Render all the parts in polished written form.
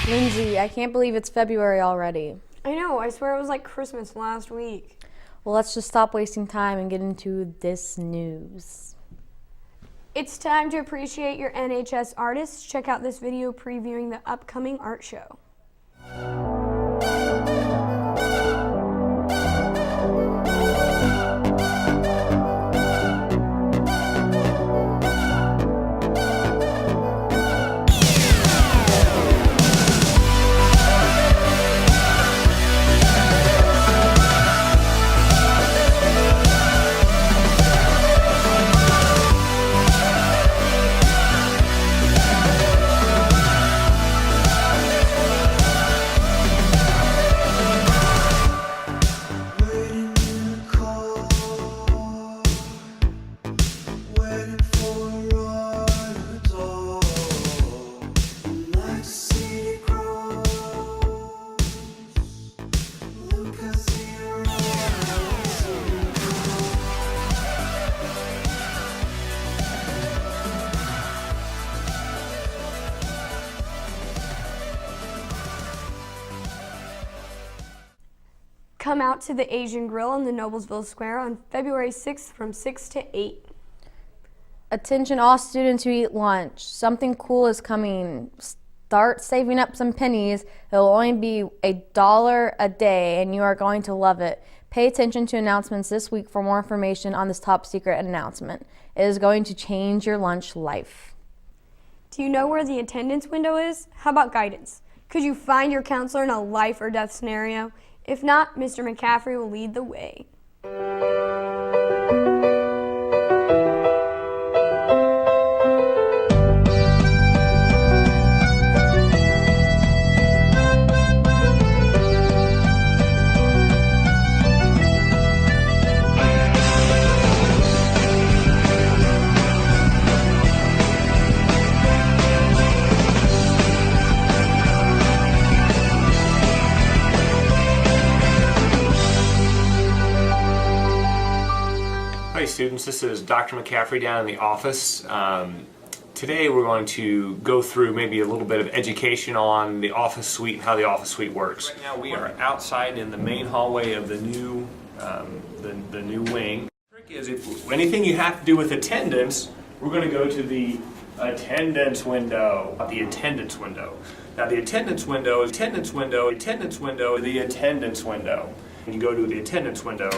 Lindsay, I can't believe it's February already. I know, I swear it was like Christmas last week. Well, let's just stop wasting time and get into this news. It's time to appreciate your NHS artists. Check out this video previewing the upcoming art show. Come out to the Asian Grill in the Noblesville Square on February 6th from 6 to 8. Attention all students who eat lunch. Something cool is coming. Start saving up some pennies. It will only be $1 a day and you are going to love it. Pay attention to announcements this week for more information on this top secret announcement. It is going to change your lunch life. Do you know where the attendance window is? How about guidance? Could you find your counselor in a life or death scenario? If not, Mr. McCaffrey will lead the way. Hi students, this is Dr. McCaffrey down in the office. Today we're going to go through maybe a little bit of education on the office suite and how the office suite works. Right now we are outside in the main hallway of the new wing. The trick is, if anything you have to do with attendance, we're going to go to the attendance window. Now the attendance window, the attendance window. When you go to the attendance window,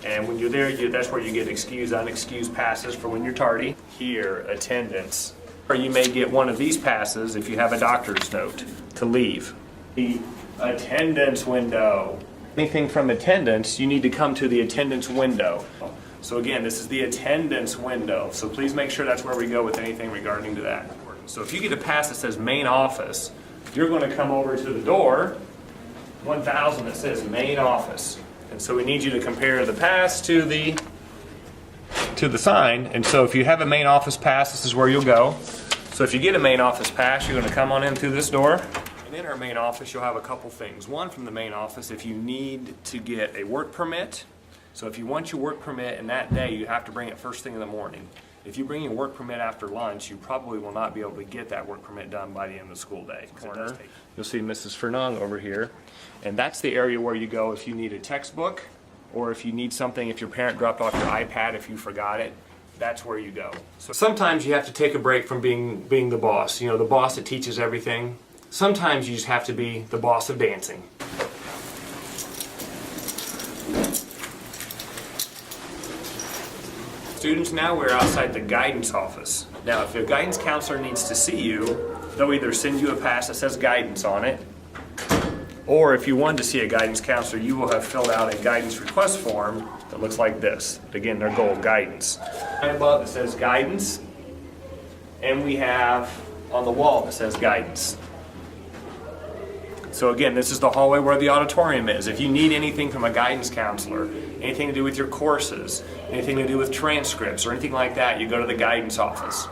and when you're there, that's where you get excused, unexcused passes for when you're tardy. Here, attendance. Or you may get one of these passes if you have a doctor's note to leave. The attendance window. Anything from attendance, you need to come to the attendance window. So again, this is the attendance window. So please make sure that's where we go with anything regarding to that. So if you get a pass that says main office, you're going to come over to the door, 1000 that says main office. And so we need you to compare the pass to the sign. And so if you have a main office pass, this is where you'll go. So if you get a main office pass, you're going to come on in through this door. And in our main office, you'll have a couple things. One, from the main office, if you need to get a work permit. So if you want your work permit in that day, you have to bring it first thing in the morning. If you bring your work permit after lunch, you probably will not be able to get that work permit done by the end of the school day. You'll see Mrs. Fernang over here, and that's the area where you go if you need a textbook, or if you need something, if your parent dropped off your iPad, if you forgot it, that's where you go. So sometimes you have to take a break from being the boss, the boss that teaches everything. Sometimes you just have to be the boss of dancing. Students, now we're outside the guidance office. Now, if a guidance counselor needs to see you, they'll either send you a pass that says guidance on it, or if you want to see a guidance counselor, you will have filled out a guidance request form that looks like this. Again, their goal, guidance. Right above it says guidance, and we have on the wall that says guidance. So again, this is the hallway where the auditorium is. If you need anything from a guidance counselor, anything to do with your courses, anything to do with transcripts or anything like that, you go to the guidance office.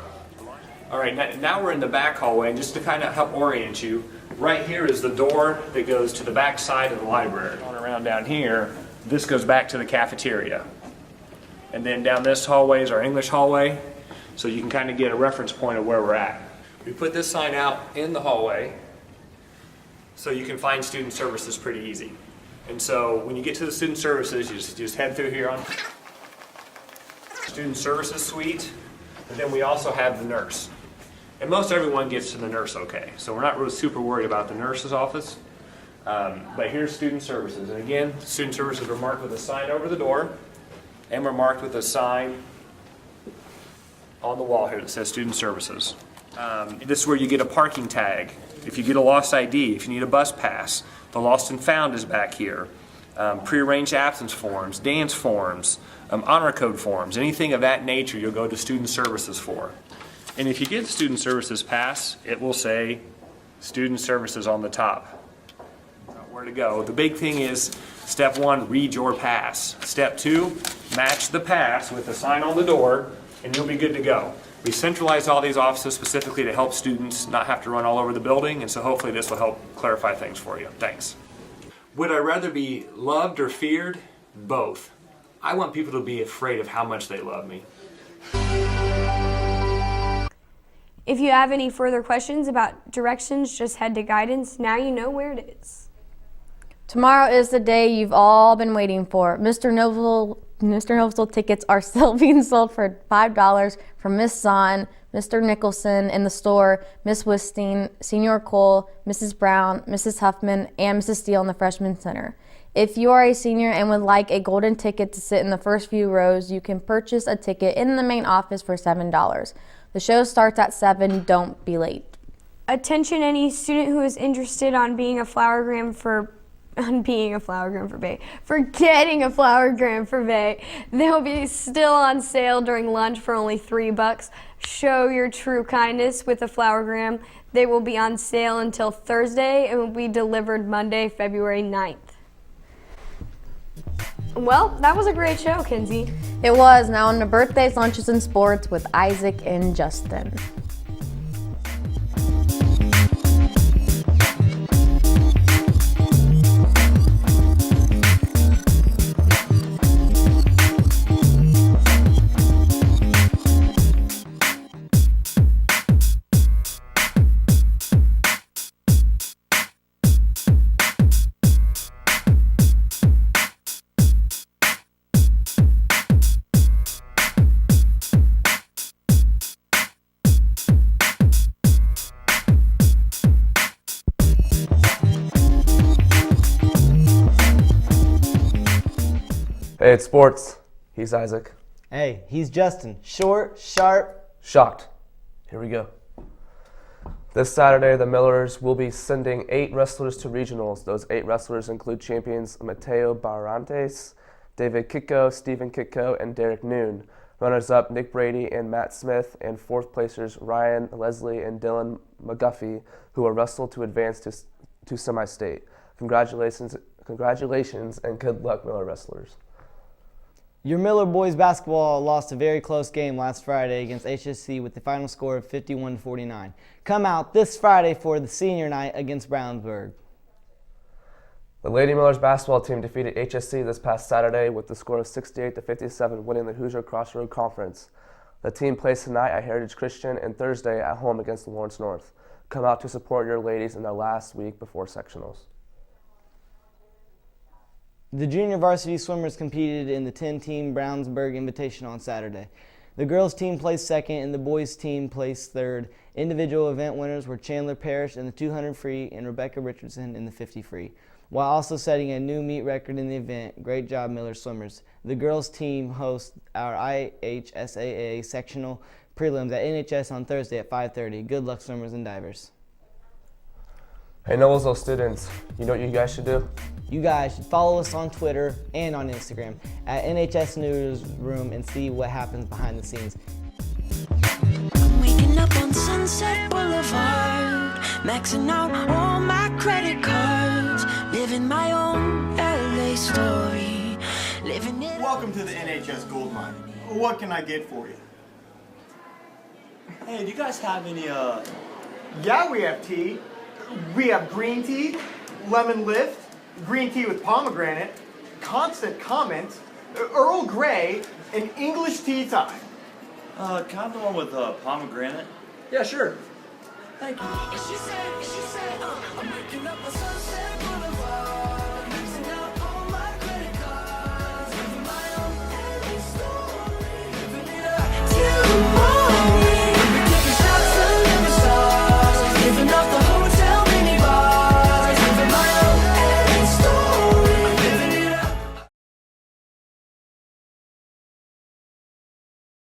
All right, now we're in the back hallway, and just to kind of help orient you, right here is the door that goes to the back side of the library. Going around down here, this goes back to the cafeteria. And then down this hallway is our English hallway, so you can kind of get a reference point of where we're at. We put this sign out in the hallway, So you can find student services pretty easy. And so when you get to the student services, you just head through here on student services suite, and then we also have the nurse. And most everyone gets to the nurse okay. So we're not really super worried about the nurse's office. But here's student services. And again, student services are marked with a sign over the door, and we're marked with a sign on the wall here that says student services. This is where you get a parking tag. If you get a lost ID, if you need a bus pass, the lost and found is back here. Prearranged absence forms, dance forms, honor code forms, anything of that nature you'll go to student services for. And if you get the student services pass, it will say student services on the top. Where to go. The big thing is step 1, read your pass. Step 2, match the pass with the sign on the door, and you'll be good to go. We centralized all these offices specifically to help students not have to run all over the building, and so hopefully this will help clarify things for you. Thanks. Would I rather be loved or feared? Both. I want people to be afraid of how much they love me. If you have any further questions about directions, just head to guidance. Now you know where it is. Tomorrow is the day you've all been waiting for. Mr. Noville tickets are still being sold for $5 from Miss Zahn, Mr. Nicholson in the store, Miss Wisting, Senior Cole, Mrs. Brown, Mrs. Huffman, and Mrs. Steele in the Freshman Center. If you are a senior and would like a golden ticket to sit in the first few rows, you can purchase a ticket in the main office for $7. The show starts at 7. Don't be late. Attention any student who is interested on being a flowergram for getting a flowergram for Bay. They'll be still on sale during lunch for only $3. Show your true kindness with a flowergram. They will be on sale until Thursday and will be delivered Monday, February 9th. Well, that was a great show, Kinsey. It was. Now on to birthdays, lunches, and sports with Isaac and Justin. Hey, it's sports. He's Isaac. Hey, he's Justin. Short, sharp, Shocked. Here we go. This Saturday, the Millers will be sending 8 wrestlers to regionals. Those 8 wrestlers include champions Mateo Barrantes, David Kitko, Stephen Kitko, and Derek Noon. Runners-up Nick Brady and Matt Smith, and 4th placers Ryan Leslie and Dylan McGuffey, who will wrestle to advance to semi-state. Congratulations, and good luck, Miller wrestlers. Your Miller boys basketball lost a very close game last Friday against HSC with the final score of 51-49. Come out this Friday for the senior night against Brownsburg. The Lady Millers basketball team defeated HSC this past Saturday with the score of 68-57, winning the Hoosier Crossroad Conference. The team plays tonight at Heritage Christian and Thursday at home against Lawrence North. Come out to support your ladies in their last week before sectionals. The junior varsity swimmers competed in the 10-team Brownsburg Invitational on Saturday. The girls' team placed second and the boys' team placed third. Individual event winners were Chandler Parrish in the 200 free and Rebecca Richardson in the 50 free, while also setting a new meet record in the event. Great job, Miller swimmers. The girls' team hosts our IHSAA sectional prelims at NHS on Thursday at 5:30. Good luck, swimmers and divers. Hey, Noblesville students, you know what you guys should do? You guys should follow us on Twitter and on Instagram at NHS Newsroom and see what happens behind the scenes. I'm waking up on Sunset Boulevard, maxing out all my credit cards, living my own LA story, living it. Welcome to the NHS Gold Mine. What can I get for you? Hey, do you guys have any, Yeah, we have tea. We have green tea, lemon lift, green tea with pomegranate, constant comment, Earl Grey, and English tea time. kind of the one with, pomegranate? Yeah, sure. Thank you. She said,